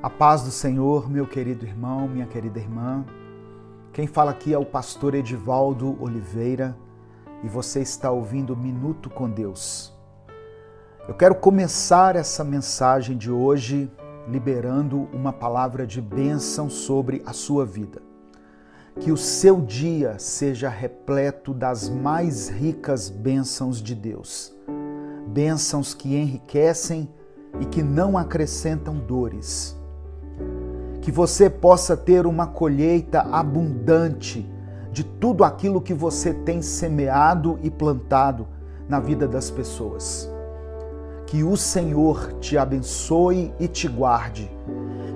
A paz do Senhor, meu querido irmão, minha querida irmã. Quem fala aqui é o pastor Edivaldo Oliveira e você está ouvindo Minuto com Deus. Eu quero começar essa mensagem de hoje liberando uma palavra de bênção sobre a sua vida. Que o seu dia seja repleto das mais ricas bênçãos de Deus. Bênçãos que enriquecem e que não acrescentam dores. Que você possa ter uma colheita abundante de tudo aquilo que você tem semeado e plantado na vida das pessoas. Que o Senhor te abençoe e te guarde.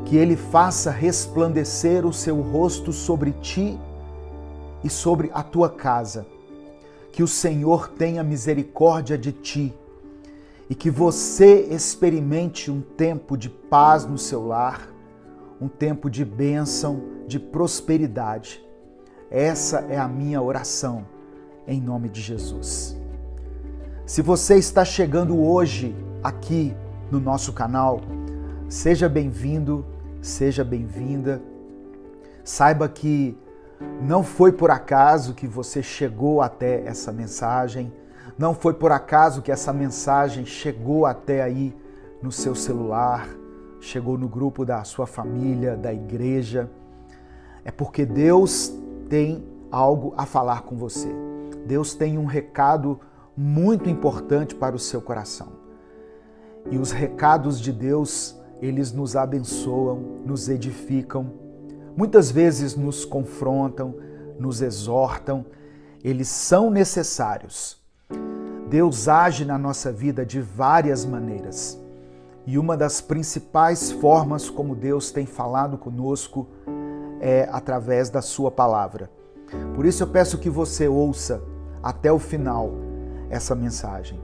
Que Ele faça resplandecer o seu rosto sobre ti e sobre a tua casa. Que o Senhor tenha misericórdia de ti e que você experimente um tempo de paz no seu lar, um tempo de bênção, de prosperidade. Essa é a minha oração, em nome de Jesus. Se você está chegando hoje aqui no nosso canal, seja bem-vindo, seja bem-vinda. Saiba que não foi por acaso que você chegou até essa mensagem, não foi por acaso que essa mensagem chegou até aí no seu celular, chegou no grupo da sua família, da igreja. É porque Deus tem algo a falar com você. Deus tem um recado muito importante para o seu coração. E os recados de Deus, eles nos abençoam, nos edificam, muitas vezes nos confrontam, nos exortam. Eles são necessários. Deus age na nossa vida de várias maneiras. E uma das principais formas como Deus tem falado conosco é através da sua palavra. Por isso eu peço que você ouça até o final essa mensagem.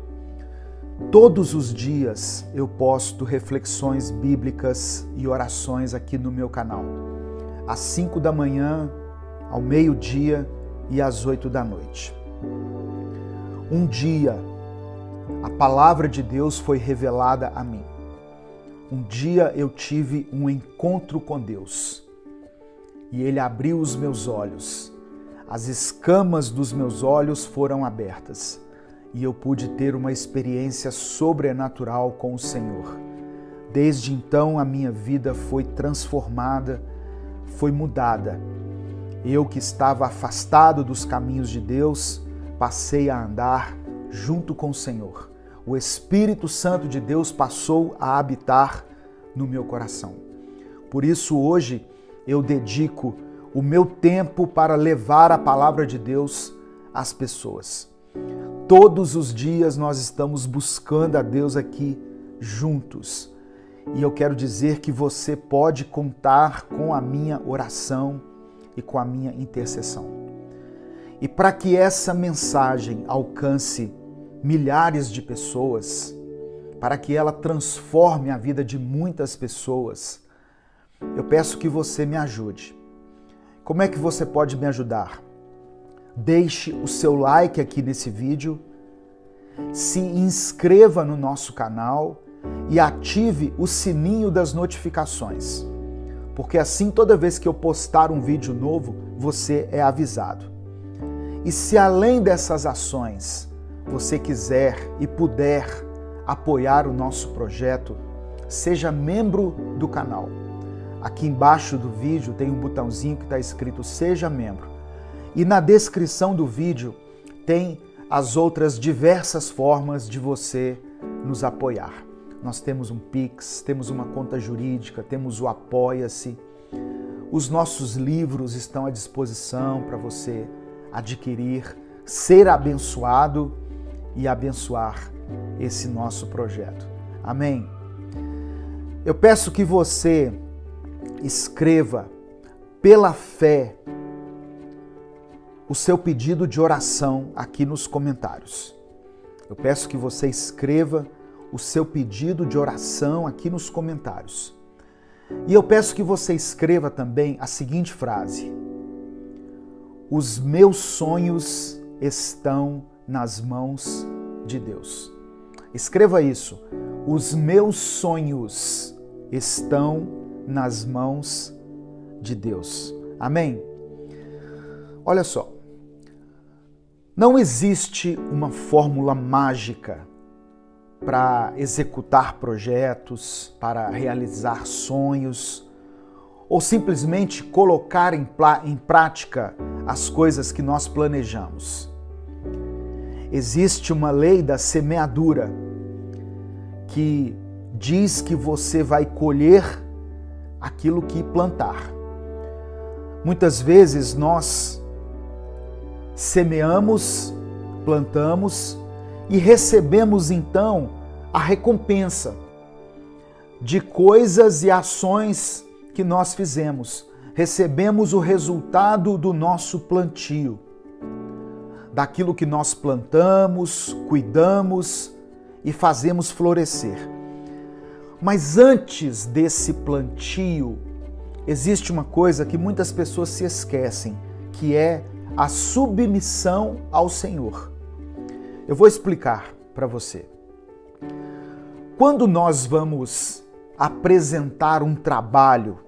Todos os dias eu posto reflexões bíblicas e orações aqui no meu canal. Às 5 da manhã, ao meio-dia e às 8 da noite. Um dia, a palavra de Deus foi revelada a mim. Um dia eu tive um encontro com Deus e Ele abriu os meus olhos. As escamas dos meus olhos foram abertas e eu pude ter uma experiência sobrenatural com o Senhor. Desde então a minha vida foi transformada, foi mudada. Eu que estava afastado dos caminhos de Deus, passei a andar junto com o Senhor. O Espírito Santo de Deus passou a habitar no meu coração. Por isso hoje eu dedico o meu tempo para levar a palavra de Deus às pessoas. Todos os dias nós estamos buscando a Deus aqui juntos. E eu quero dizer que você pode contar com a minha oração e com a minha intercessão. E para que essa mensagem alcance milhares de pessoas, para que ela transforme a vida de muitas pessoas, eu peço que você me ajude. Como é que você pode me ajudar? Deixe o seu like aqui nesse vídeo, se inscreva no nosso canal e ative o sininho das notificações, porque assim toda vez que eu postar um vídeo novo, você é avisado. E se além dessas ações, você quiser e puder apoiar o nosso projeto, seja membro do canal. Aqui embaixo do vídeo tem um botãozinho que está escrito Seja Membro. E na descrição do vídeo tem as outras diversas formas de você nos apoiar. Nós temos um Pix, temos uma conta jurídica, temos o Apoia-se. Os nossos livros estão à disposição para você adquirir, ser abençoado e abençoar esse nosso projeto. Amém? Eu peço que você escreva pela fé o seu pedido de oração aqui nos comentários. Eu peço que você escreva o seu pedido de oração aqui nos comentários. E eu peço que você escreva também a seguinte frase: os meus sonhos estão nas mãos de Deus. Escreva isso. Os meus sonhos estão nas mãos de Deus. Amém? Olha só, não existe uma fórmula mágica para executar projetos, para realizar sonhos, ou simplesmente colocar em prática as coisas que nós planejamos. Existe uma lei da semeadura que diz que você vai colher aquilo que plantar. Muitas vezes nós semeamos, plantamos e recebemos então a recompensa de coisas e ações que nós fizemos. Recebemos o resultado do nosso plantio, daquilo que nós plantamos, cuidamos e fazemos florescer. Mas antes desse plantio, existe uma coisa que muitas pessoas se esquecem, que é a submissão ao Senhor. Eu vou explicar para você. Quando nós vamos apresentar um trabalho,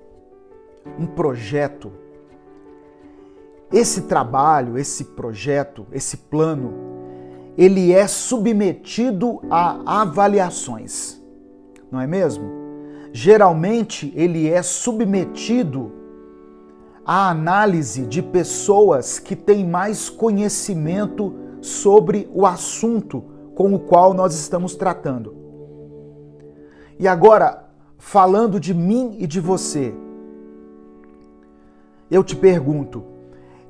um projeto, esse trabalho, esse projeto, esse plano, ele é submetido a avaliações, não é mesmo? Geralmente ele é submetido à análise de pessoas que têm mais conhecimento sobre o assunto com o qual nós estamos tratando. E agora, falando de mim e de você, eu te pergunto,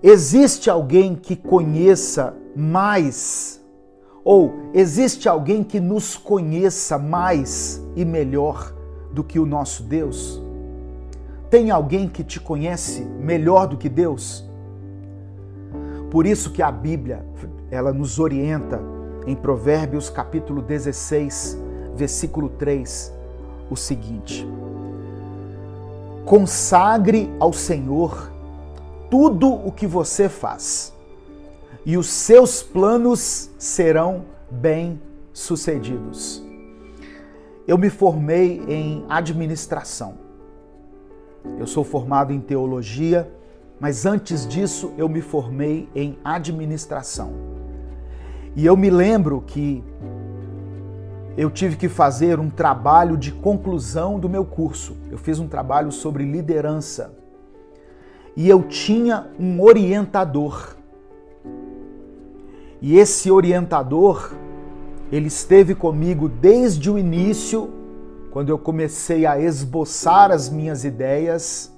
existe alguém que conheça mais, ou existe alguém que nos conheça mais e melhor do que o nosso Deus? Tem alguém que te conhece melhor do que Deus? Por isso que a Bíblia, ela nos orienta em Provérbios capítulo 16, versículo 3, o seguinte: consagre ao Senhor tudo o que você faz, e os seus planos serão bem-sucedidos. Eu me formei em administração. Eu sou formado em teologia, mas antes disso eu me formei em administração. E eu me lembro que eu tive que fazer um trabalho de conclusão do meu curso. Eu fiz um trabalho sobre liderança. E eu tinha um orientador. E esse orientador, ele esteve comigo desde o início, quando eu comecei a esboçar as minhas ideias,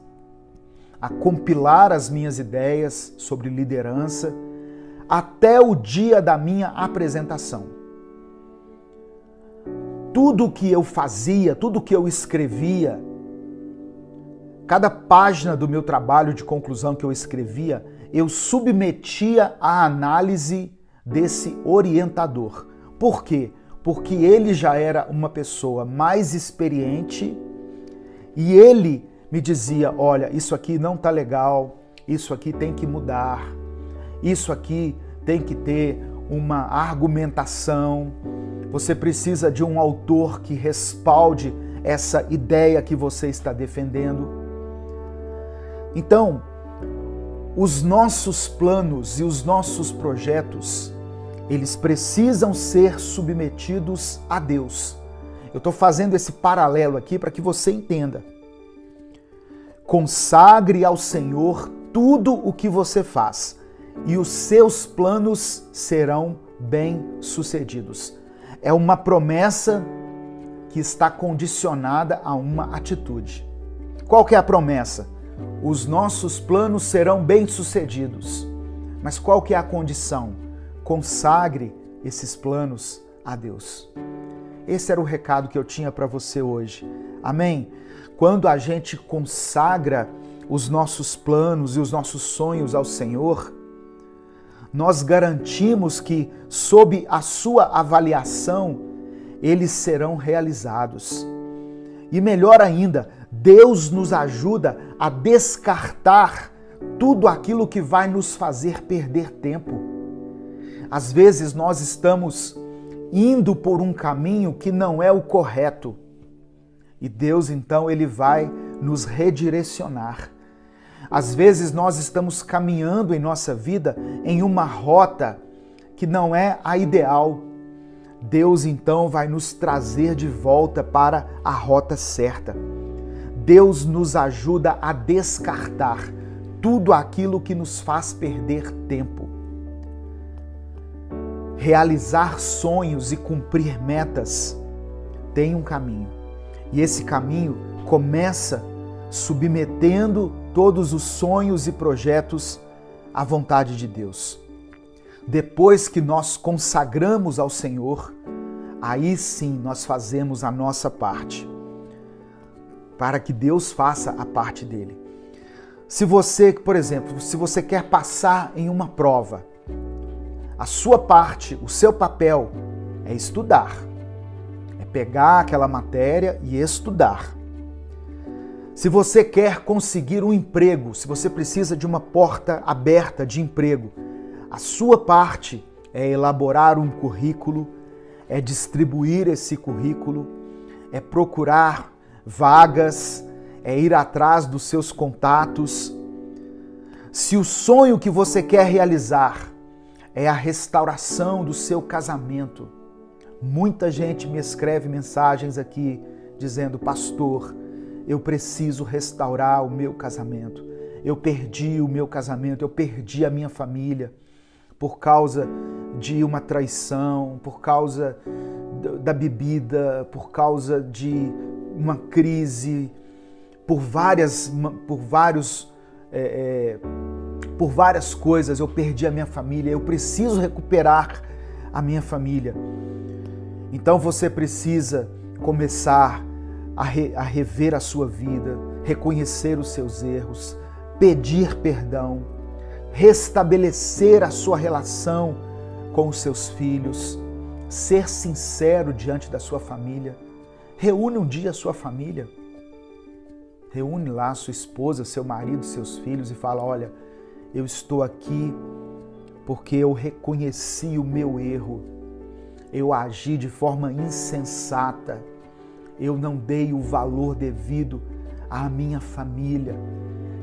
a compilar as minhas ideias sobre liderança, até o dia da minha apresentação. Tudo que eu fazia, tudo que eu escrevia, cada página do meu trabalho de conclusão que eu escrevia, eu submetia à análise desse orientador. Por quê? Porque ele já era uma pessoa mais experiente e ele me dizia, olha, isso aqui não tá legal, isso aqui tem que mudar, isso aqui tem que ter uma argumentação, você precisa de um autor que respalde essa ideia que você está defendendo. Então, os nossos planos e os nossos projetos, eles precisam ser submetidos a Deus. Eu estou fazendo esse paralelo aqui para que você entenda. Consagre ao Senhor tudo o que você faz, e os seus planos serão bem-sucedidos. É uma promessa que está condicionada a uma atitude. Qual que é a promessa? Os nossos planos serão bem-sucedidos. Mas qual que é a condição? Consagre esses planos a Deus. Esse era o recado que eu tinha para você hoje. Amém? Quando a gente consagra os nossos planos e os nossos sonhos ao Senhor, nós garantimos que, sob a sua avaliação, eles serão realizados. E melhor ainda, Deus nos ajuda a descartar tudo aquilo que vai nos fazer perder tempo. Às vezes nós estamos indo por um caminho que não é o correto. E Deus, então, ele vai nos redirecionar. Às vezes nós estamos caminhando em nossa vida em uma rota que não é a ideal. Deus então vai nos trazer de volta para a rota certa. Deus nos ajuda a descartar tudo aquilo que nos faz perder tempo. Realizar sonhos e cumprir metas tem um caminho. E esse caminho começa submetendo todos os sonhos e projetos à vontade de Deus. Depois que nós consagramos ao Senhor, aí sim nós fazemos a nossa parte, para que Deus faça a parte dele. Se você, por exemplo, se você quer passar em uma prova, a sua parte, o seu papel é estudar, é pegar aquela matéria e estudar. Se você quer conseguir um emprego, se você precisa de uma porta aberta de emprego, a sua parte é elaborar um currículo, é distribuir esse currículo, é procurar vagas, é ir atrás dos seus contatos. Se o sonho que você quer realizar é a restauração do seu casamento, muita gente me escreve mensagens aqui dizendo: pastor, eu preciso restaurar o meu casamento. Eu perdi o meu casamento, eu perdi a minha família por causa de uma traição, por causa da bebida, por causa de uma crise, por várias coisas. Eu perdi a minha família, eu preciso recuperar a minha família. Então você precisa começar a rever a sua vida, reconhecer os seus erros, pedir perdão, restabelecer a sua relação com os seus filhos, ser sincero diante da sua família. Reúne um dia a sua família, reúne lá a sua esposa, seu marido, seus filhos e fala: olha, eu estou aqui porque eu reconheci o meu erro, eu agi de forma insensata, eu não dei o valor devido à minha família,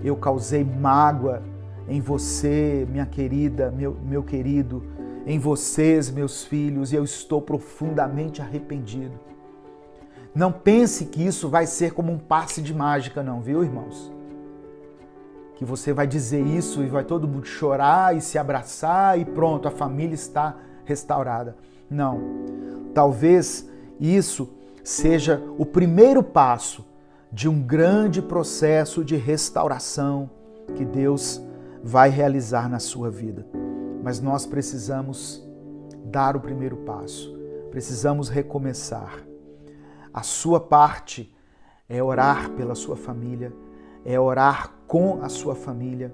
eu causei mágoa em você, minha querida, meu querido, em vocês, meus filhos, e eu estou profundamente arrependido. Não pense que isso vai ser como um passe de mágica, não, viu, irmãos? Que você vai dizer isso e vai todo mundo chorar e se abraçar e pronto, a família está restaurada. Não. Talvez isso seja o primeiro passo de um grande processo de restauração que Deus vai realizar na sua vida. Mas nós precisamos dar o primeiro passo, precisamos recomeçar. A sua parte é orar pela sua família, é orar com a sua família,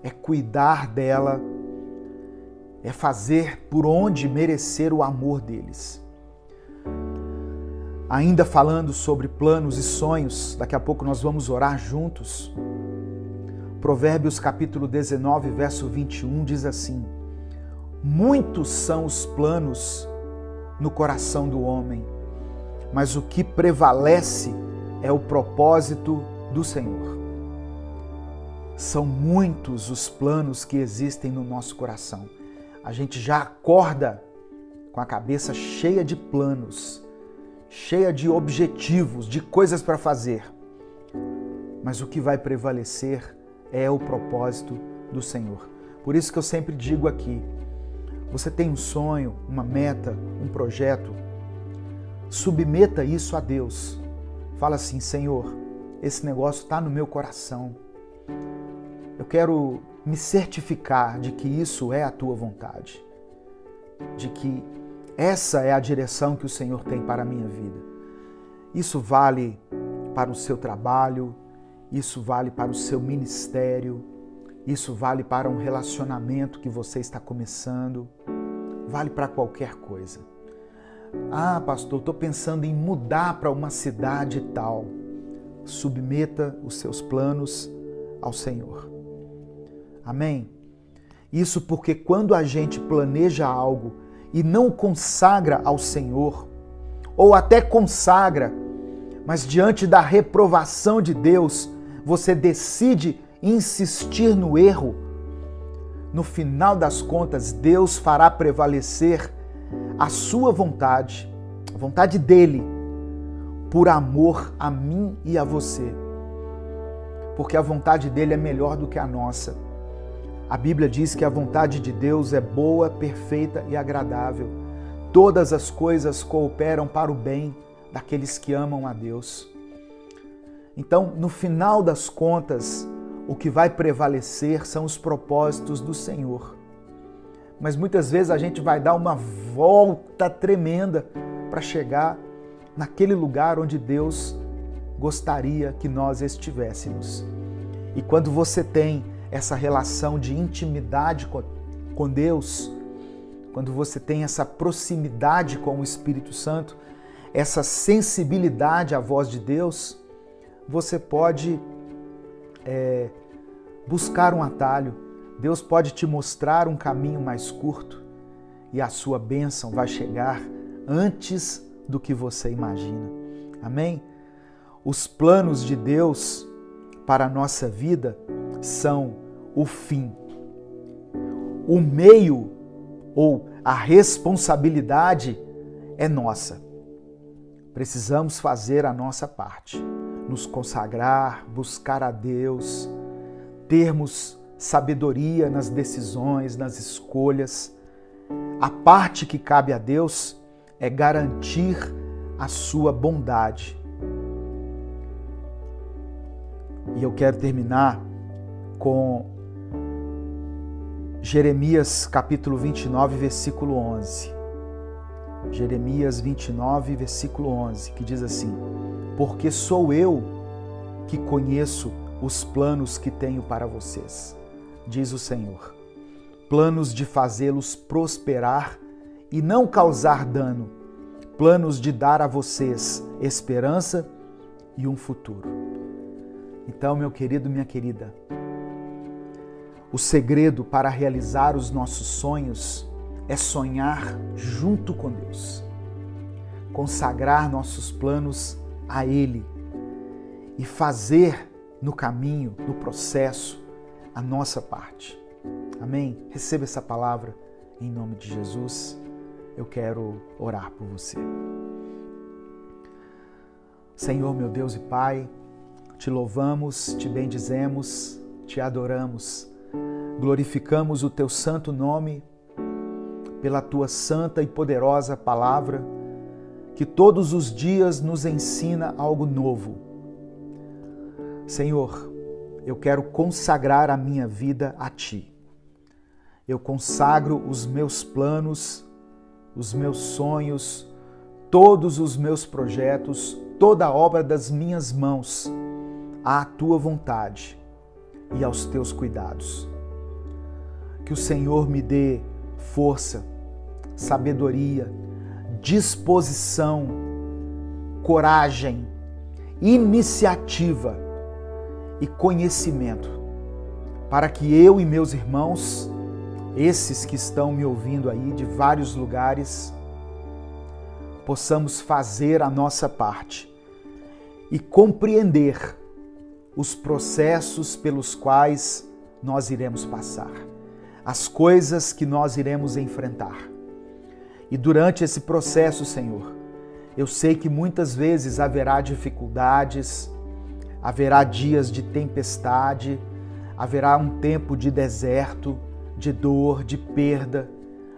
é cuidar dela, é fazer por onde merecer o amor deles. Ainda falando sobre planos e sonhos, daqui a pouco nós vamos orar juntos. Provérbios capítulo 19, verso 21 diz assim: muitos são os planos no coração do homem, mas o que prevalece é o propósito do Senhor. São muitos os planos que existem no nosso coração. A gente já acorda com a cabeça cheia de planos, cheia de objetivos, de coisas para fazer. Mas o que vai prevalecer é o propósito do Senhor. Por isso que eu sempre digo aqui, você tem um sonho, uma meta, um projeto, submeta isso a Deus. Fala assim: Senhor, esse negócio está no meu coração. Eu quero me certificar de que isso é a tua vontade, de que essa é a direção que o Senhor tem para a minha vida. Isso vale para o seu trabalho, isso vale para o seu ministério, isso vale para um relacionamento que você está começando, vale para qualquer coisa. Ah, pastor, estou pensando em mudar para uma cidade tal. Submeta os seus planos ao Senhor. Amém? Isso porque quando a gente planeja algo e não consagra ao Senhor, ou até consagra, mas diante da reprovação de Deus, você decide insistir no erro, no final das contas, Deus fará prevalecer a sua vontade, a vontade dele, por amor a mim e a você. Porque a vontade dele é melhor do que a nossa. A Bíblia diz que a vontade de Deus é boa, perfeita e agradável. Todas as coisas cooperam para o bem daqueles que amam a Deus. Então, no final das contas, o que vai prevalecer são os propósitos do Senhor. Mas muitas vezes a gente vai dar uma volta tremenda para chegar naquele lugar onde Deus gostaria que nós estivéssemos. E quando você tem essa relação de intimidade com Deus, quando você tem essa proximidade com o Espírito Santo, essa sensibilidade à voz de Deus, você pode buscar um atalho. Deus pode te mostrar um caminho mais curto e a sua bênção vai chegar antes do que você imagina. Amém? Os planos de Deus para a nossa vida são o fim. O meio ou a responsabilidade é nossa. Precisamos fazer a nossa parte, nos consagrar, buscar a Deus, termos sabedoria nas decisões, nas escolhas. A parte que cabe a Deus é garantir a sua bondade. E eu quero terminar com Jeremias capítulo 29, versículo 11. Jeremias 29, versículo 11, que diz assim: porque sou eu que conheço os planos que tenho para vocês, diz o Senhor, planos de fazê-los prosperar e não causar dano, planos de dar a vocês esperança e um futuro. Então, meu querido, minha querida, o segredo para realizar os nossos sonhos é sonhar junto com Deus, consagrar nossos planos a Ele e fazer no caminho, no processo, a nossa parte. Amém? Receba essa palavra em nome de Jesus. Eu quero orar por você. Senhor, meu Deus e Pai, te louvamos, te bendizemos, te adoramos, glorificamos o teu santo nome pela tua santa e poderosa palavra, que todos os dias nos ensina algo novo. Senhor, eu quero consagrar a minha vida a Ti. Eu consagro os meus planos, os meus sonhos, todos os meus projetos, toda a obra das minhas mãos à Tua vontade e aos Teus cuidados. Que o Senhor me dê força, sabedoria, disposição, coragem, iniciativa e conhecimento, para que eu e meus irmãos, esses que estão me ouvindo aí de vários lugares, possamos fazer a nossa parte e compreender os processos pelos quais nós iremos passar, as coisas que nós iremos enfrentar. E durante esse processo, Senhor, eu sei que muitas vezes haverá dificuldades, haverá dias de tempestade, haverá um tempo de deserto, de dor, de perda,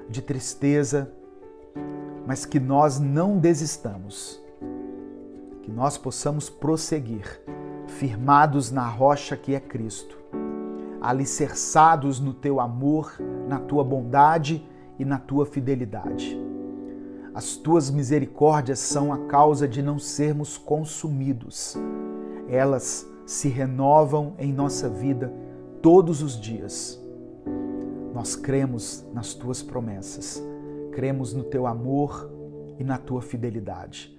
de tristeza, mas que nós não desistamos, que nós possamos prosseguir, firmados na rocha que é Cristo, alicerçados no Teu amor, na Tua bondade e na Tua fidelidade. As Tuas misericórdias são a causa de não sermos consumidos. Elas se renovam em nossa vida todos os dias. Nós cremos nas Tuas promessas, cremos no Teu amor e na Tua fidelidade.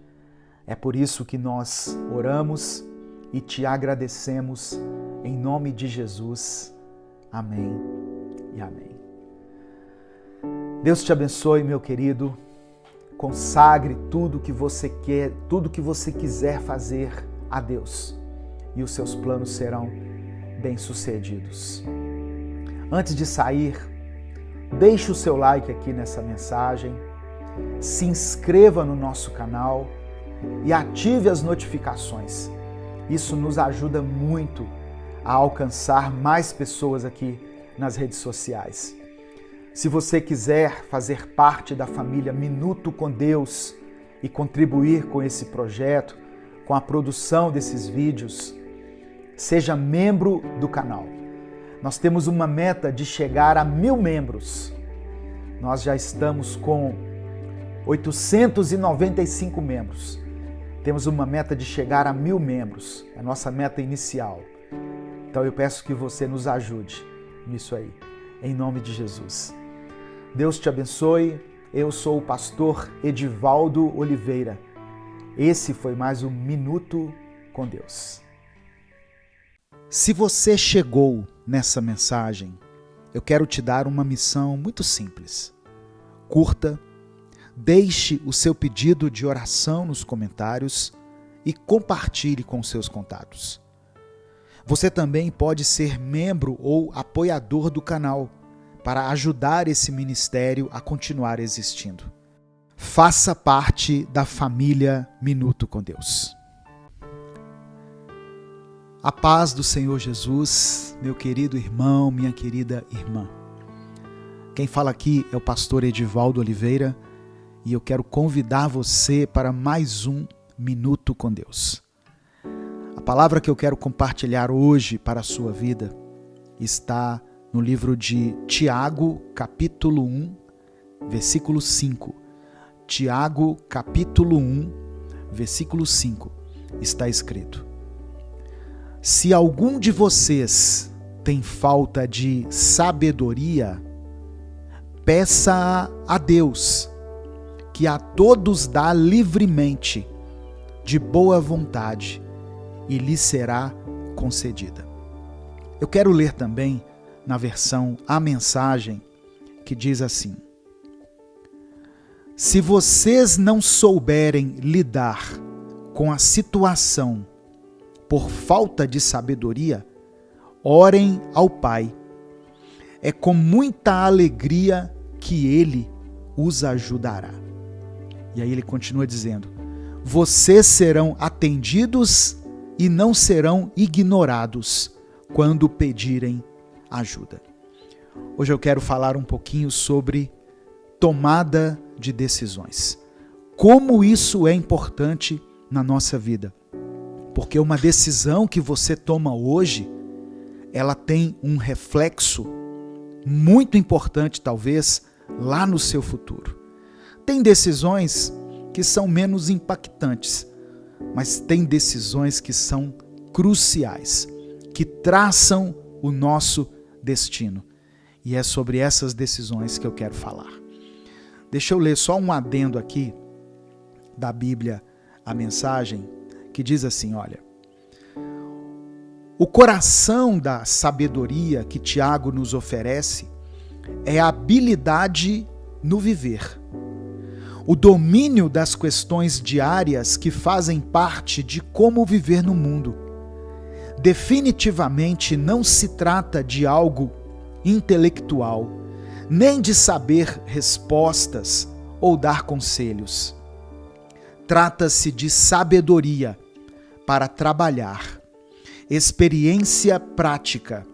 É por isso que nós oramos e Te agradecemos em nome de Jesus. Amém e amém. Deus te abençoe, meu querido. consagre tudo que você quer, tudo que você quiser fazer a Deus, e os seus planos serão bem-sucedidos. Antes de sair, deixe o seu like aqui nessa mensagem, se inscreva no nosso canal e ative as notificações. Isso nos ajuda muito a alcançar mais pessoas aqui nas redes sociais. Se você quiser fazer parte da família Minuto com Deus e contribuir com esse projeto, com a produção desses vídeos, seja membro do canal. Nós temos uma meta de chegar a 1000 membros. Nós já estamos com 895 membros. Temos uma meta de chegar a 1000 membros, a nossa meta inicial. Então eu peço que você nos ajude nisso aí, em nome de Jesus. Deus te abençoe. Eu sou o pastor Edivaldo Oliveira. Esse foi mais um Minuto com Deus. Se você chegou nessa mensagem, eu quero te dar uma missão muito simples. Curta, deixe o seu pedido de oração nos comentários e compartilhe com seus contatos. Você também pode ser membro ou apoiador do canal para ajudar esse ministério a continuar existindo. Faça parte da família Minuto com Deus. A paz do Senhor Jesus, meu querido irmão, minha querida irmã. Quem fala aqui é o pastor Edivaldo Oliveira e eu quero convidar você para mais um Minuto com Deus. A palavra que eu quero compartilhar hoje para a sua vida está no livro de Tiago, capítulo 1, versículo 5. Tiago, capítulo 1, versículo 5, está escrito: Se algum de vocês tem falta de sabedoria, peça a Deus, que a todos dá livremente, de boa vontade, e lhe será concedida. Eu quero ler também na versão A Mensagem, que diz assim: Se vocês não souberem lidar com a situação por falta de sabedoria, orem ao Pai. É com muita alegria que Ele os ajudará. E aí ele continua dizendo: vocês serão atendidos e não serão ignorados quando pedirem ajuda. Hoje eu quero falar um pouquinho sobre tomada de decisões. Como isso é importante na nossa vida. Porque uma decisão que você toma hoje, ela tem um reflexo muito importante, talvez, lá no seu futuro. Tem decisões que são menos impactantes, mas tem decisões que são cruciais, que traçam o nosso destino. E é sobre essas decisões que eu quero falar. Deixa eu ler só um adendo aqui da Bíblia, a Mensagem, que diz assim, olha: o coração da sabedoria que Tiago nos oferece é a habilidade no viver, o domínio das questões diárias que fazem parte de como viver no mundo. Definitivamente não se trata de algo intelectual, nem de saber respostas ou dar conselhos. Trata-se de sabedoria para trabalhar, experiência prática.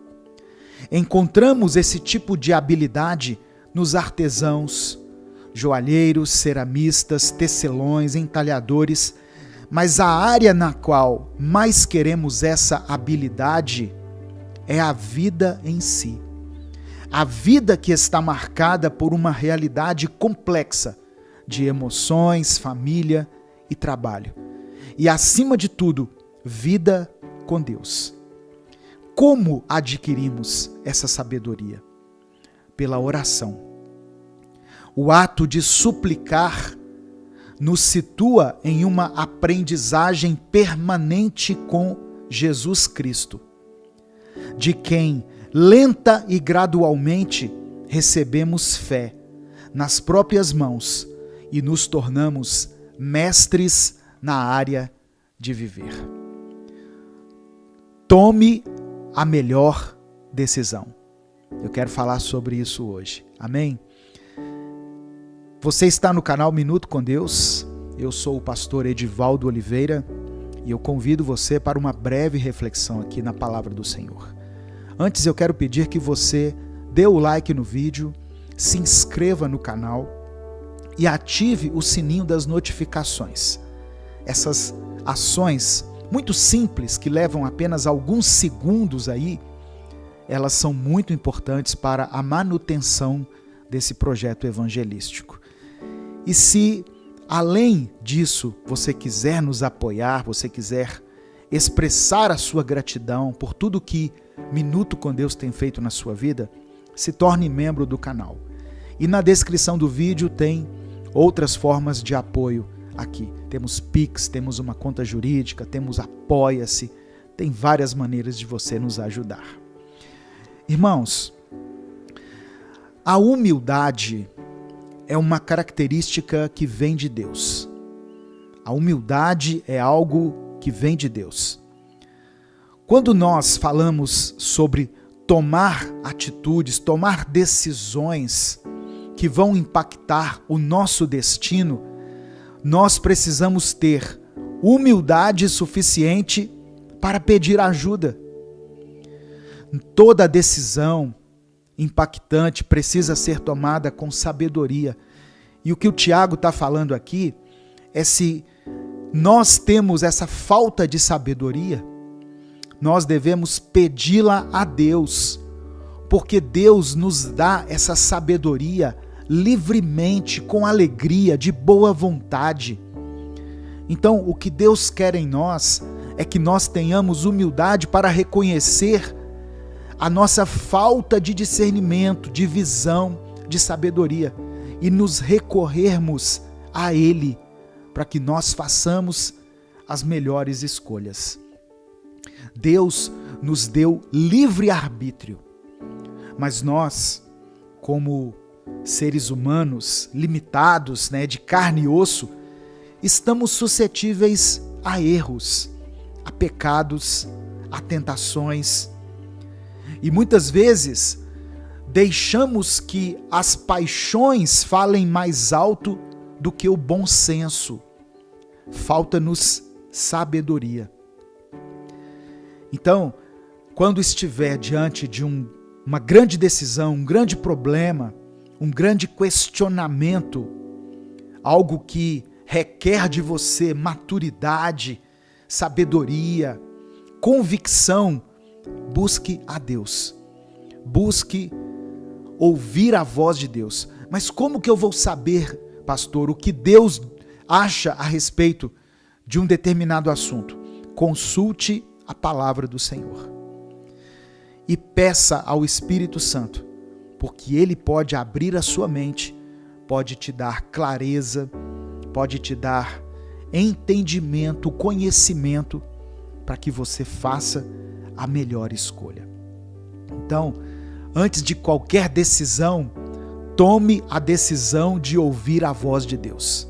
Encontramos esse tipo de habilidade nos artesãos, joalheiros, ceramistas, tecelões, entalhadores, mas a área na qual mais queremos essa habilidade é a vida em si. A vida que está marcada por uma realidade complexa de emoções, família e trabalho. E, acima de tudo, vida com Deus. Como adquirimos essa sabedoria? Pela oração. O ato de suplicar nos situa em uma aprendizagem permanente com Jesus Cristo, de quem, lenta e gradualmente, recebemos fé nas próprias mãos e nos tornamos mestres na área de viver. Tome a melhor decisão. Eu quero falar sobre isso hoje. Amém? Você está no canal Minuto com Deus. Eu sou o pastor Edivaldo Oliveira e eu convido você para uma breve reflexão aqui na palavra do Senhor. Antes eu quero pedir que você dê o like no vídeo, se inscreva no canal e ative o sininho das notificações. Essas ações muito simples, que levam apenas alguns segundos aí, elas são muito importantes para a manutenção desse projeto evangelístico. E se, além disso, você quiser nos apoiar, você quiser expressar a sua gratidão por tudo que Minuto com Deus tem feito na sua vida, se torne membro do canal. E na descrição do vídeo tem outras formas de apoio aqui. Temos Pix, temos uma conta jurídica, temos Apoia-se, tem várias maneiras de você nos ajudar. Irmãos, a humildade é uma característica que vem de Deus. A humildade é algo que vem de Deus. Quando nós falamos sobre tomar atitudes, tomar decisões que vão impactar o nosso destino, nós precisamos ter humildade suficiente para pedir ajuda. Toda decisão impactante precisa ser tomada com sabedoria. E o que o Tiago está falando aqui é, se nós temos essa falta de sabedoria, nós devemos pedi-la a Deus, porque Deus nos dá essa sabedoria livremente, com alegria, de boa vontade. Então, o que Deus quer em nós é que nós tenhamos humildade para reconhecer a nossa falta de discernimento, de visão, de sabedoria e nos recorrermos a Ele para que nós façamos as melhores escolhas. Deus nos deu livre arbítrio, mas nós, como seres humanos limitados, de carne e osso, estamos suscetíveis a erros, a pecados, a tentações. E muitas vezes deixamos que as paixões falem mais alto do que o bom senso. Falta-nos sabedoria. Então, quando estiver diante de uma grande decisão, um grande problema, um grande questionamento, algo que requer de você maturidade, sabedoria, convicção, busque a Deus. Busque ouvir a voz de Deus. Mas como que eu vou saber, pastor, o que Deus acha a respeito de um determinado assunto? Consulte a palavra do Senhor e peça ao Espírito Santo, porque Ele pode abrir a sua mente, pode te dar clareza, pode te dar entendimento, conhecimento, para que você faça a melhor escolha. Então, antes de qualquer decisão, tome a decisão de ouvir a voz de Deus.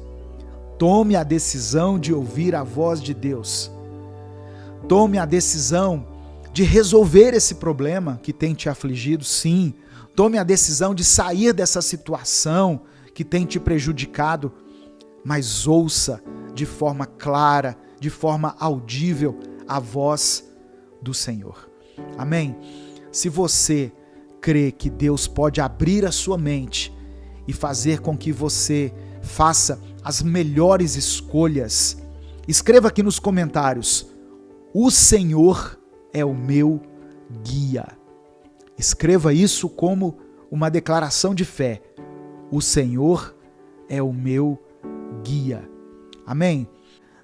Tome a decisão de ouvir a voz de Deus. Tome a decisão de resolver esse problema que tem te afligido, sim. Tome a decisão de sair dessa situação que tem te prejudicado, mas ouça de forma clara, de forma audível, a voz do Senhor. Amém? Se você crê que Deus pode abrir a sua mente e fazer com que você faça as melhores escolhas, escreva aqui nos comentários: o Senhor é o meu guia. Escreva isso como uma declaração de fé. O Senhor é o meu guia. Amém?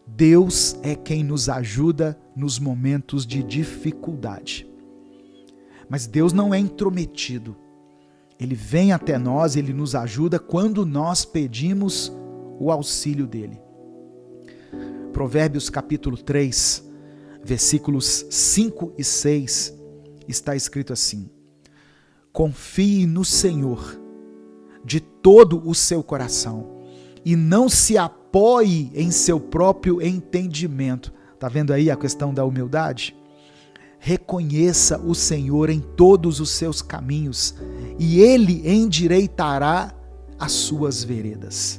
Deus é quem nos ajuda nos momentos de dificuldade. Mas Deus não é intrometido. Ele vem até nós, Ele nos ajuda quando nós pedimos o auxílio dEle. Provérbios capítulo 3, versículos 5 e 6, está escrito assim: confie no Senhor de todo o seu coração e não se apoie em seu próprio entendimento. Está vendo aí a questão da humildade? Reconheça o Senhor em todos os seus caminhos e Ele endireitará as suas veredas.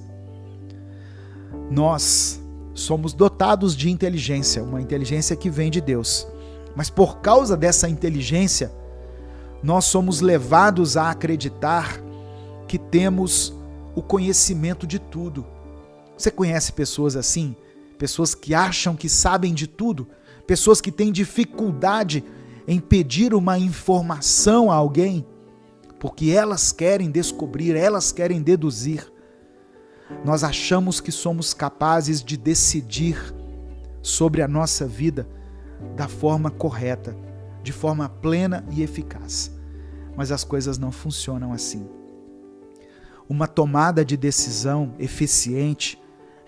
Nós somos dotados de inteligência, uma inteligência que vem de Deus. Mas por causa dessa inteligência, nós somos levados a acreditar que temos o conhecimento de tudo. Você conhece pessoas assim? Pessoas que acham que sabem de tudo? Pessoas que têm dificuldade em pedir uma informação a alguém, porque elas querem descobrir, elas querem deduzir. Nós achamos que somos capazes de decidir sobre a nossa vida da forma correta, de forma plena e eficaz. Mas as coisas não funcionam assim. Uma tomada de decisão eficiente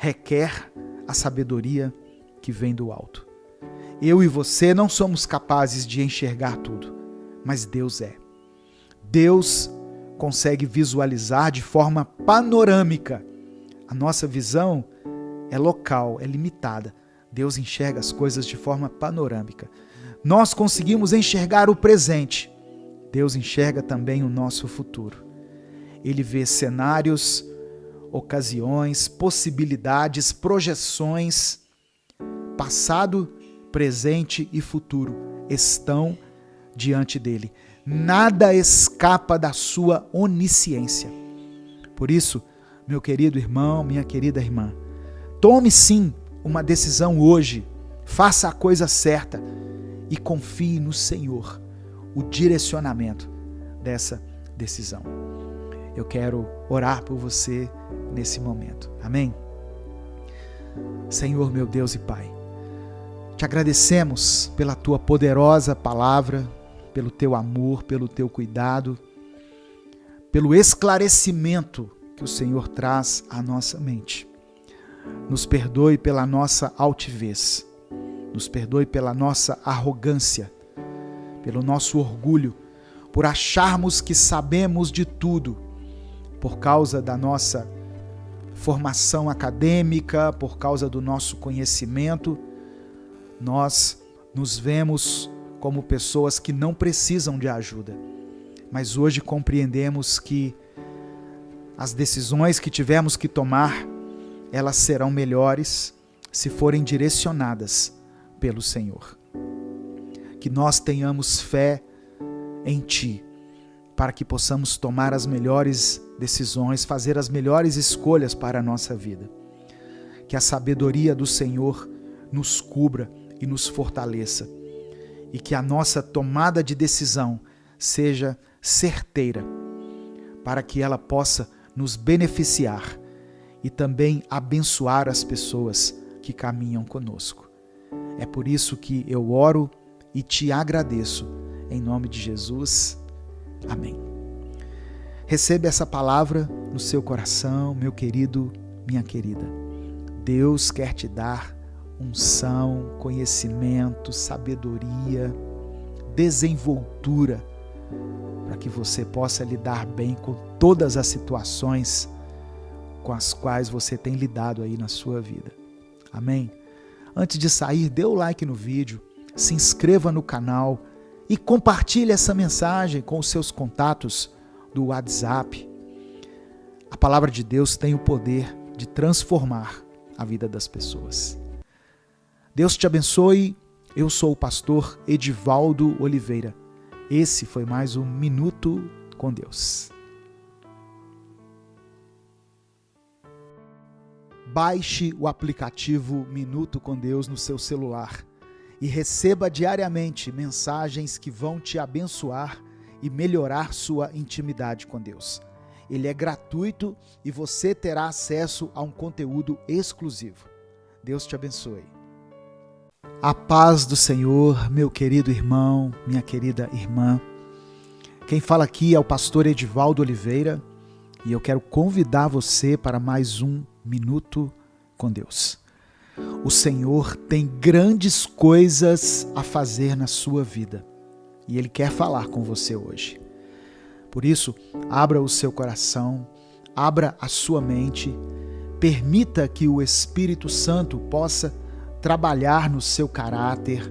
requer a sabedoria que vem do alto. Eu e você não somos capazes de enxergar tudo, mas Deus é. Deus consegue visualizar de forma panorâmica. A nossa visão é local, é limitada. Deus enxerga as coisas de forma panorâmica. Nós conseguimos enxergar o presente. Deus enxerga também o nosso futuro. Ele vê cenários, ocasiões, possibilidades, projeções, passado, presente e futuro estão diante dele. Nada escapa da sua onisciência. Por isso, meu querido irmão, minha querida irmã, tome sim uma decisão hoje, faça a coisa certa e confie no Senhor, o direcionamento dessa decisão. Eu quero orar por você nesse momento. Amém? Senhor, meu Deus e Pai, te agradecemos pela tua poderosa palavra, pelo teu amor, pelo teu cuidado, pelo esclarecimento que o Senhor traz à nossa mente. Nos perdoe pela nossa altivez, nos perdoe pela nossa arrogância, pelo nosso orgulho, por acharmos que sabemos de tudo, por causa da nossa formação acadêmica, por causa do nosso conhecimento. Nós nos vemos como pessoas que não precisam de ajuda, mas hoje compreendemos que as decisões que tivermos que tomar, elas serão melhores se forem direcionadas pelo Senhor. Que nós tenhamos fé em Ti, para que possamos tomar as melhores decisões, fazer as melhores escolhas para a nossa vida. Que a sabedoria do Senhor nos cubra e nos fortaleça, e que a nossa tomada de decisão seja certeira, para que ela possa nos beneficiar e também abençoar as pessoas que caminham conosco. É por isso que eu oro e te agradeço, em nome de Jesus. Amém. Receba essa palavra no seu coração, meu querido, minha querida. Deus quer te dar unção, conhecimento, sabedoria, desenvoltura, para que você possa lidar bem com todas as situações com as quais você tem lidado aí na sua vida. Amém? Antes de sair, dê o like no vídeo, se inscreva no canal e compartilhe essa mensagem com os seus contatos do WhatsApp. A palavra de Deus tem o poder de transformar a vida das pessoas. Deus te abençoe. Eu sou o pastor Edivaldo Oliveira. Esse foi mais um Minuto com Deus. Baixe o aplicativo Minuto com Deus no seu celular e receba diariamente mensagens que vão te abençoar e melhorar sua intimidade com Deus. Ele é gratuito e você terá acesso a um conteúdo exclusivo. Deus te abençoe. A paz do Senhor, meu querido irmão, minha querida irmã. Quem fala aqui é o pastor Edivaldo Oliveira e eu quero convidar você para mais um Minuto com Deus. O Senhor tem grandes coisas a fazer na sua vida e Ele quer falar com você hoje. Por isso, abra o seu coração, abra a sua mente, Permita que o Espírito Santo possa trabalhar no seu caráter,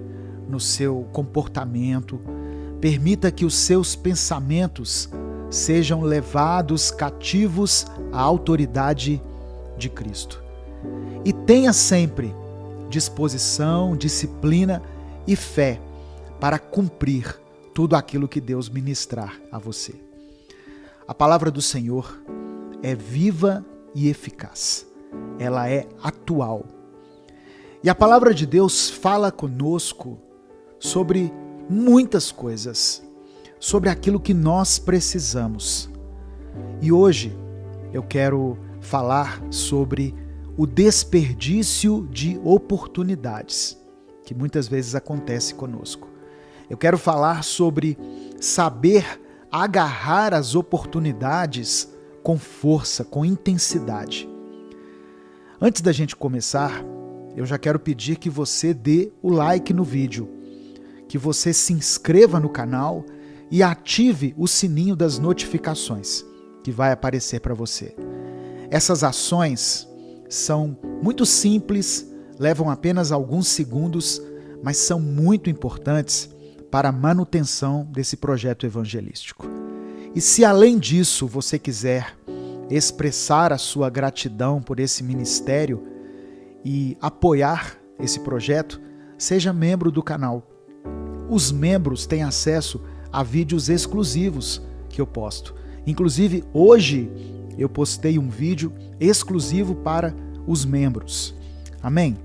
no seu comportamento. Permita que os seus pensamentos sejam levados cativos à autoridade de Cristo. E tenha sempre disposição, disciplina e fé para cumprir tudo aquilo que Deus ministrar a você. A palavra do Senhor é viva e eficaz. Ela é atual. E a palavra de Deus fala conosco sobre muitas coisas, sobre aquilo que nós precisamos. E hoje eu quero falar sobre o desperdício de oportunidades, que muitas vezes acontece conosco. Eu quero falar sobre saber agarrar as oportunidades com força, com intensidade. Antes da gente começar, eu já quero pedir que você dê o like no vídeo, que você se inscreva no canal e ative o sininho das notificações, que vai aparecer para você. Essas ações são muito simples, levam apenas alguns segundos, mas são muito importantes para a manutenção desse projeto evangelístico. E se além disso você quiser expressar a sua gratidão por esse ministério e apoiar esse projeto, seja membro do canal. Os membros têm acesso a vídeos exclusivos que eu posto. Inclusive, hoje eu postei um vídeo exclusivo para os membros. Amém?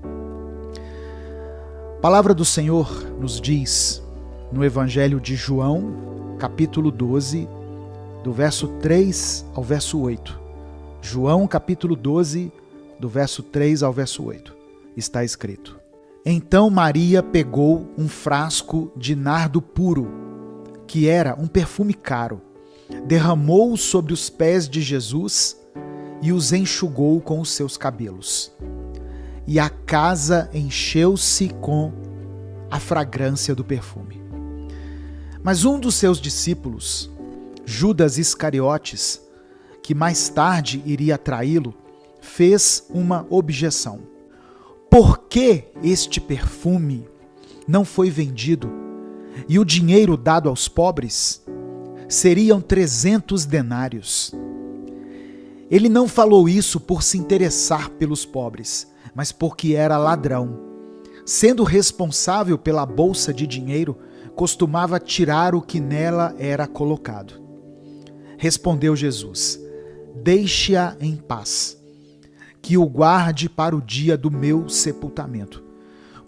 A palavra do Senhor nos diz no Evangelho de João, capítulo 12, do verso 3 ao verso 8. João, capítulo 12, do verso 3 ao verso 8. Está escrito: Então Maria pegou um frasco de nardo puro, que era um perfume caro, derramou-o sobre os pés de Jesus e os enxugou com os seus cabelos. E a casa encheu-se com a fragrância do perfume. Mas um dos seus discípulos, Judas Iscariotes, que mais tarde iria traí-lo, fez uma objeção. Por que este perfume não foi vendido e o dinheiro dado aos pobres? Seriam 300 denários. Ele não falou isso por se interessar pelos pobres, mas porque era ladrão. Sendo responsável pela bolsa de dinheiro, costumava tirar o que nela era colocado. Respondeu Jesus: Deixe-a em paz, que o guarde para o dia do meu sepultamento.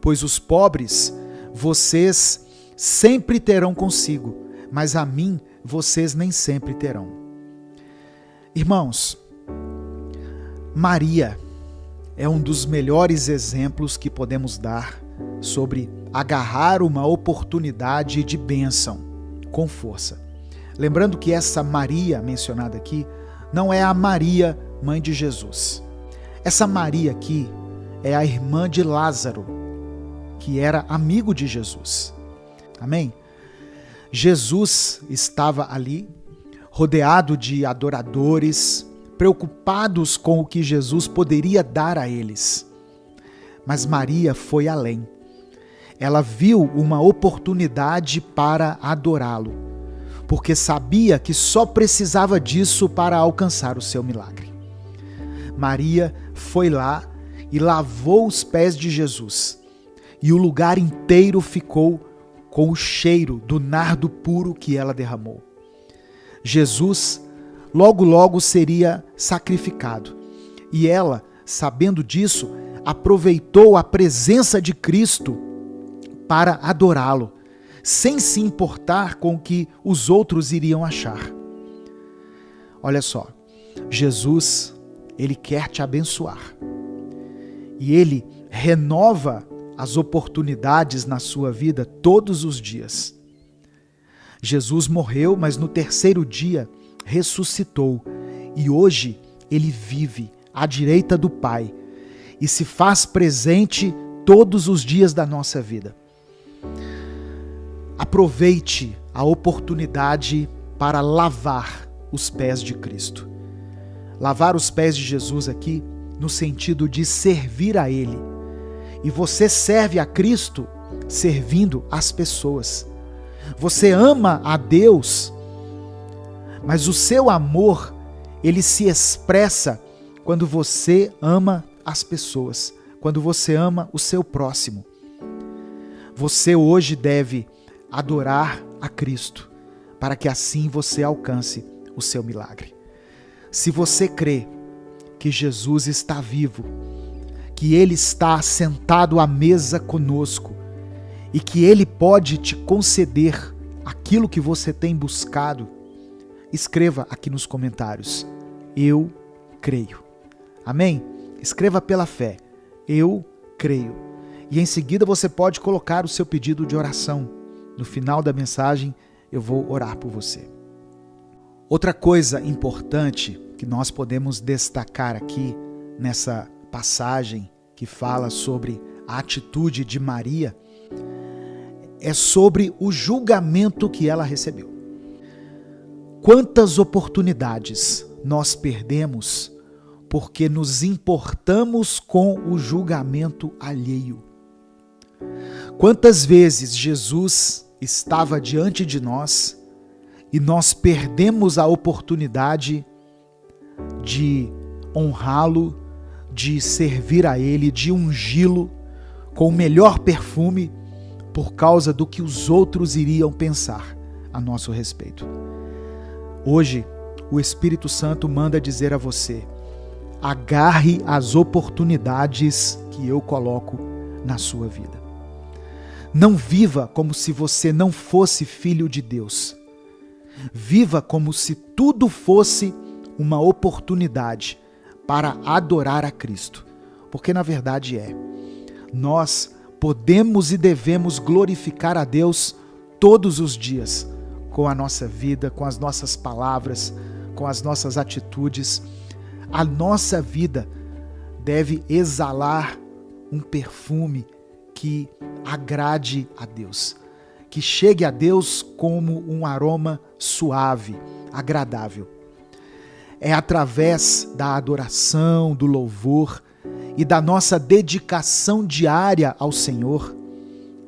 Pois os pobres vocês sempre terão consigo, mas a mim vocês nem sempre terão. Irmãos, Maria é um dos melhores exemplos que podemos dar sobre agarrar uma oportunidade de bênção com força. Lembrando que essa Maria mencionada aqui não é a Maria, mãe de Jesus. Essa Maria aqui é a irmã de Lázaro, que era amigo de Jesus. Amém? Jesus estava ali, rodeado de adoradores, preocupados com o que Jesus poderia dar a eles. Mas Maria foi além. Ela viu uma oportunidade para adorá-lo, porque sabia que só precisava disso para alcançar o seu milagre. Maria foi lá e lavou os pés de Jesus, e o lugar inteiro ficou com o cheiro do nardo puro que ela derramou. Jesus logo seria sacrificado, e ela, sabendo disso, aproveitou a presença de Cristo para adorá-lo, sem se importar com o que os outros iriam achar. Olha só, Jesus, ele quer te abençoar. E ele renova as oportunidades na sua vida todos os dias. Jesus morreu, mas no terceiro dia ressuscitou. E hoje ele vive à direita do Pai e se faz presente todos os dias da nossa vida. Aproveite a oportunidade para lavar os pés de Cristo. Lavar os pés de Jesus aqui no sentido de servir a Ele. E você serve a Cristo servindo as pessoas. Você ama a Deus, mas o seu amor, ele se expressa quando você ama as pessoas, quando você ama o seu próximo. Você hoje deve adorar a Cristo, para que assim você alcance o seu milagre. Se você crê que Jesus está vivo, que Ele está sentado à mesa conosco e que Ele pode te conceder aquilo que você tem buscado, escreva aqui nos comentários: eu creio. Amém? Escreva pela fé: eu creio. E em seguida você pode colocar o seu pedido de oração. No final da mensagem eu vou orar por você. Outra coisa importante que nós podemos destacar aqui nessa passagem que fala sobre a atitude de Maria é sobre o julgamento que ela recebeu. Quantas oportunidades nós perdemos porque nos importamos com o julgamento alheio? Quantas vezes Jesus estava diante de nós e nós perdemos a oportunidade de honrá-lo, de servir a Ele, de ungí-lo com o melhor perfume por causa do que os outros iriam pensar a nosso respeito. Hoje, o Espírito Santo manda dizer a você: agarre as oportunidades que eu coloco na sua vida. Não viva como se você não fosse filho de Deus. Viva como se tudo fosse uma oportunidade para adorar a Cristo, porque na verdade é. Nós podemos e devemos glorificar a Deus todos os dias, com a nossa vida, com as nossas palavras, com as nossas atitudes. A nossa vida deve exalar um perfume que agrade a Deus, que chegue a Deus como um aroma suave, agradável. É através da adoração, do louvor e da nossa dedicação diária ao Senhor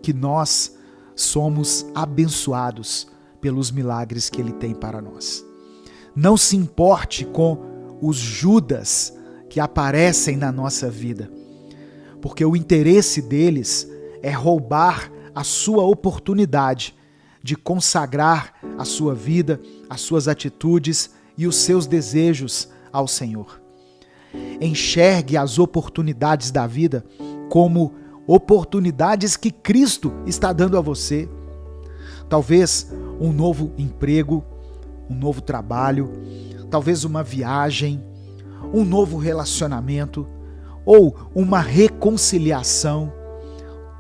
que nós somos abençoados pelos milagres que Ele tem para nós. Não se importe com os Judas que aparecem na nossa vida, porque o interesse deles é roubar a sua oportunidade de consagrar a sua vida, as suas atitudes e os seus desejos ao Senhor. Enxergue as oportunidades da vida como oportunidades que Cristo está dando a você. Talvez um novo emprego, um novo trabalho, talvez uma viagem, um novo relacionamento ou uma reconciliação.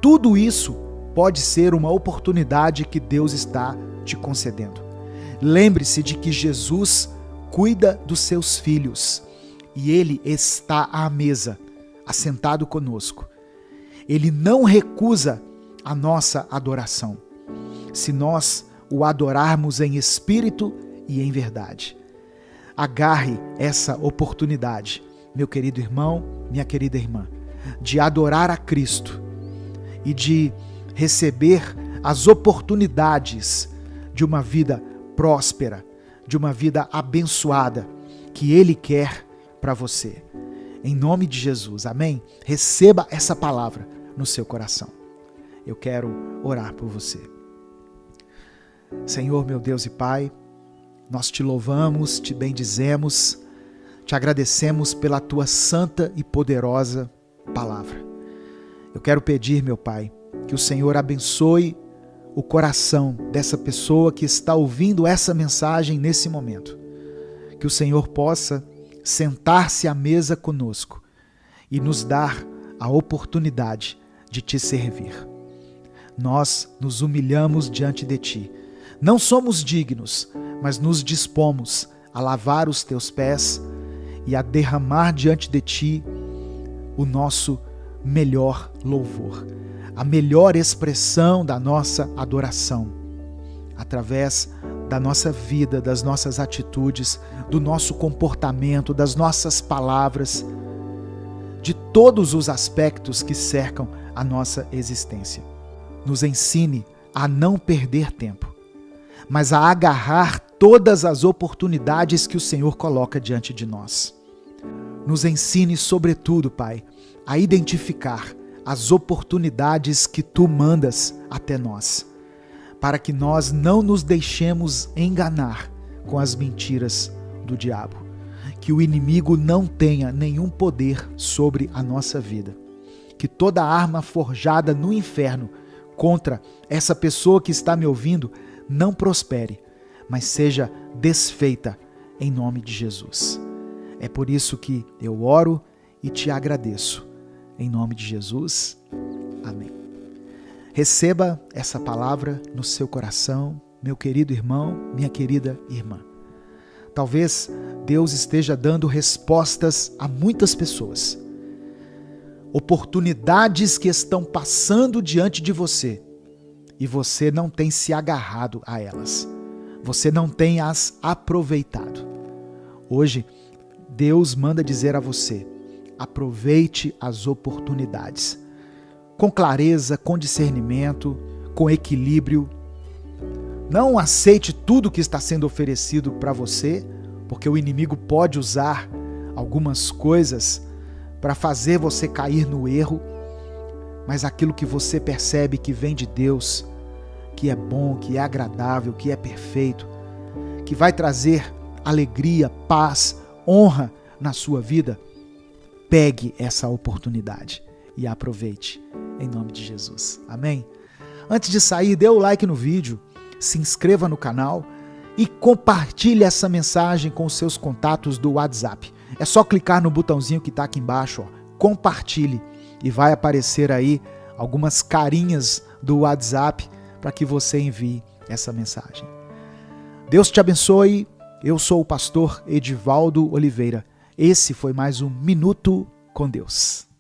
Tudo isso pode ser uma oportunidade que Deus está te concedendo. Lembre-se de que Jesus cuida dos seus filhos e Ele está à mesa, assentado conosco. Ele não recusa a nossa adoração, se nós o adorarmos em espírito e em verdade. Agarre essa oportunidade, meu querido irmão, minha querida irmã, de adorar a Cristo e de receber as oportunidades de uma vida próspera, de uma vida abençoada que Ele quer para você. Em nome de Jesus, amém? Receba essa palavra no seu coração. Eu quero orar por você. Senhor, meu Deus e Pai, nós te louvamos, te bendizemos, te agradecemos pela tua santa e poderosa palavra. Eu quero pedir, meu Pai, que o Senhor abençoe o coração dessa pessoa que está ouvindo essa mensagem nesse momento. Que o Senhor possa sentar-se à mesa conosco e nos dar a oportunidade de te servir. Nós nos humilhamos diante de ti. Não somos dignos, mas nos dispomos a lavar os teus pés e a derramar diante de ti o nosso melhor louvor, a melhor expressão da nossa adoração, através da nossa vida, das nossas atitudes, do nosso comportamento, das nossas palavras. de todos os aspectos que cercam a nossa existência. Nos ensine a não perder tempo, mas a agarrar todas as oportunidades que o Senhor coloca diante de nós. Nos ensine, sobretudo, Pai, a identificar as oportunidades que Tu mandas até nós, para que nós não nos deixemos enganar com as mentiras do diabo, que o inimigo não tenha nenhum poder sobre a nossa vida, que toda arma forjada no inferno contra essa pessoa que está me ouvindo não prospere, mas seja desfeita em nome de Jesus. É por isso que eu oro e te agradeço. Em nome de Jesus, amém. Receba essa palavra no seu coração, meu querido irmão, minha querida irmã. Talvez Deus esteja dando respostas a muitas pessoas. Oportunidades que estão passando diante de você e você não tem se agarrado a elas. Você não tem as aproveitado. Hoje, Deus manda dizer a você: aproveite as oportunidades. Com clareza, com discernimento, com equilíbrio. Não aceite tudo que está sendo oferecido para você, porque o inimigo pode usar algumas coisas para fazer você cair no erro, mas aquilo que você percebe que vem de Deus, que é bom, que é agradável, que é perfeito, que vai trazer alegria, paz, honra na sua vida, pegue essa oportunidade e aproveite, em nome de Jesus. Amém? Antes de sair, dê o like no vídeo, se inscreva no canal e compartilhe essa mensagem com os seus contatos do WhatsApp. É só clicar no botãozinho que está aqui embaixo, compartilhe, e vai aparecer aí algumas carinhas do WhatsApp para que você envie essa mensagem. Deus te abençoe. Eu sou o pastor Edivaldo Oliveira. Esse foi mais um Minuto com Deus.